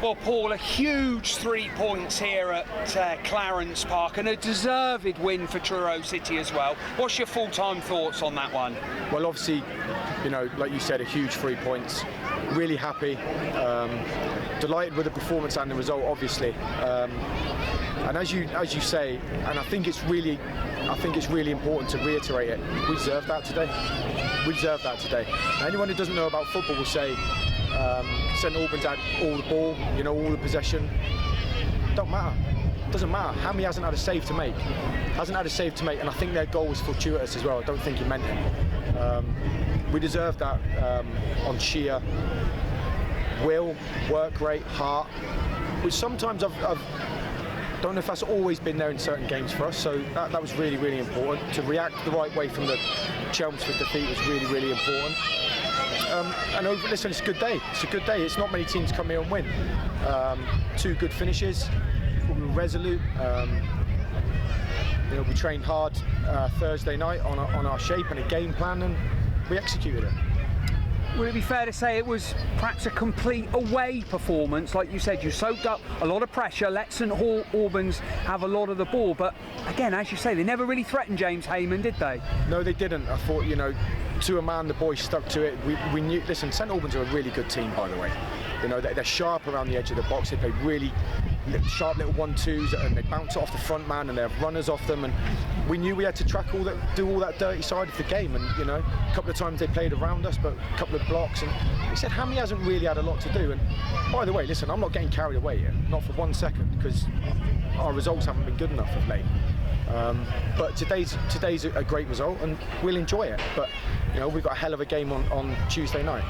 Well, Paul, a huge 3 points here at Clarence Park and a deserved win for Truro City as well. What's your full-time thoughts on that one? Well, obviously, you know, like you said, a huge 3 points. Really happy, delighted with the performance and the result, obviously. And as you say, and I think it's really important to reiterate it. We deserve that today. We deserve that today. Now, anyone who doesn't know about football will say St Albans had all the ball, you know, all the possession. Don't matter. Doesn't matter. Hammy hasn't had a save to make. Hasn't had a save to make, and I think their goal was fortuitous as well. I don't think he meant it. We deserve that on sheer will, work rate, heart, which sometimes I've don't know if that's always been there in certain games for us, so that was really, really important. To react the right way from the Chelmsford defeat was really, really important. And listen, it's a good day. It's a good day. It's not many teams come here and win. 2 good finishes. We were resolute. You know, we trained hard Thursday night on our shape and a game plan, and we executed it. Would it be fair to say it was perhaps a complete away performance? Like you said, you soaked up a lot of pressure, let St Albans have a lot of the ball, but again, as you say, they never really threatened James Hayman, did they? No, they didn't. I thought, you know, to a man, the boys stuck to it. We knew, listen, St Albans are a really good team, by the way. You know, they're sharp around the edge of the box. They play really sharp little 1-2s, and they bounce it off the front man, and they have runners off them, and we knew we had to do all that dirty side of the game. And you know, a couple of times they played around us, but a couple of blocks, and he said Hammy hasn't really had a lot to do. And by the way, listen, I'm not getting carried away here, not for 1 second, because our results haven't been good enough of late. But today's a great result, and we'll enjoy it. But you know, we've got a hell of a game on Tuesday night.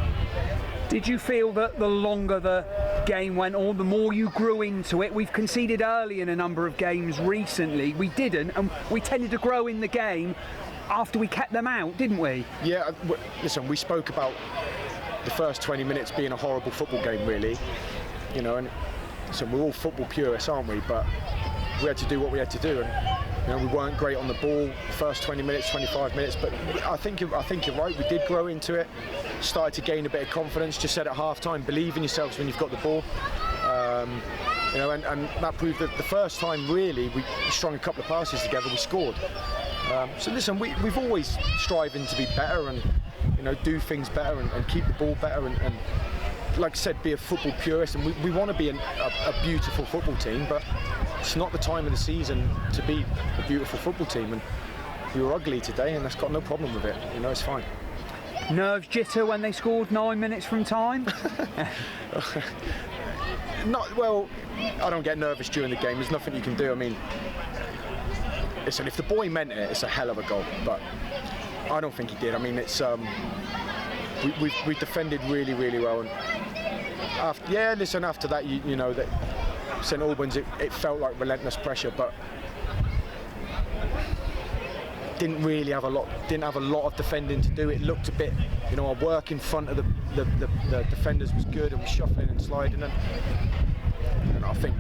Did you feel that the longer the game went on, the more you grew into it? We've conceded early in a number of games recently. We didn't, and we tended to grow in the game after we kept them out, didn't we? Yeah, listen, we spoke about the first 20 minutes being a horrible football game, really. You know, and so we're all football purists, aren't we? But we had to do what we had to do, and you know, we weren't great on the ball the first 20 minutes, 25 minutes. But I think you're right. We did grow into it. Started to gain a bit of confidence. Just said at half-time, believe in yourselves when you've got the ball. You know, and that proved that the first time really we strung a couple of passes together, we scored. So listen, we've always striving to be better and, you know, do things better and keep the ball better and like I said, be a football purist, and we want to be a beautiful football team, but it's not the time of the season to be a beautiful football team, and we were ugly today, and that's got no problem with it. You know, it's fine. Nerves jitter when they scored 9 minutes from time? Not well. I don't get nervous during the game. There's nothing you can do. I mean, listen, if the boy meant it, it's a hell of a goal, but I don't think he did. I mean, it's we defended really, really well, and after that, you know that St Albans, it felt like relentless pressure, but didn't have a lot of defending to do. It looked a bit, you know, our work in front of the defenders was good, and we're shuffling and sliding, and I think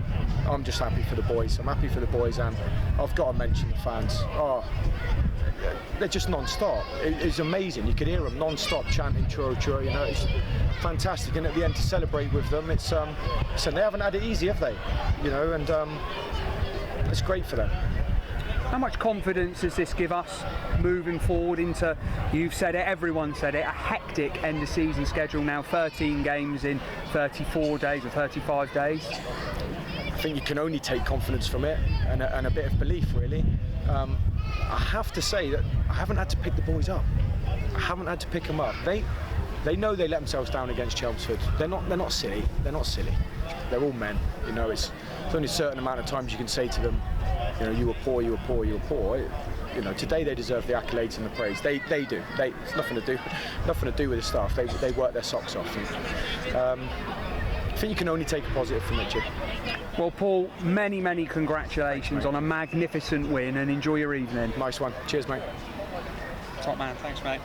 I'm just happy for the boys. I'm happy for the boys, and I've got to mention the fans. Oh, they're just non-stop. It's amazing. You could hear them non-stop chanting Truro, Truro. You know, it's fantastic. And at the end, to celebrate with them, it's so they haven't had it easy, have they? You know, and it's great for them. How much confidence does this give us moving forward into, you've said it, everyone said it, a hectic end of season schedule now, 13 games in 34 days or 35 days? I think you can only take confidence from it and a bit of belief, really. I have to say that I haven't had to pick the boys up. I haven't had to pick them up. They know they let themselves down against Chelmsford. They're not silly. They're not silly. They're all men. You know, it's only a certain amount of times you can say to them, you know, you were poor, you were poor, you were poor. You know, today they deserve the accolades and the praise. They do. It's nothing to do with the staff. They work their socks off. And, I think you can only take a positive from it, Chip. Well, Paul, many congratulations on a magnificent win, and enjoy your evening. Nice one. Cheers, mate. Top man. Thanks, mate.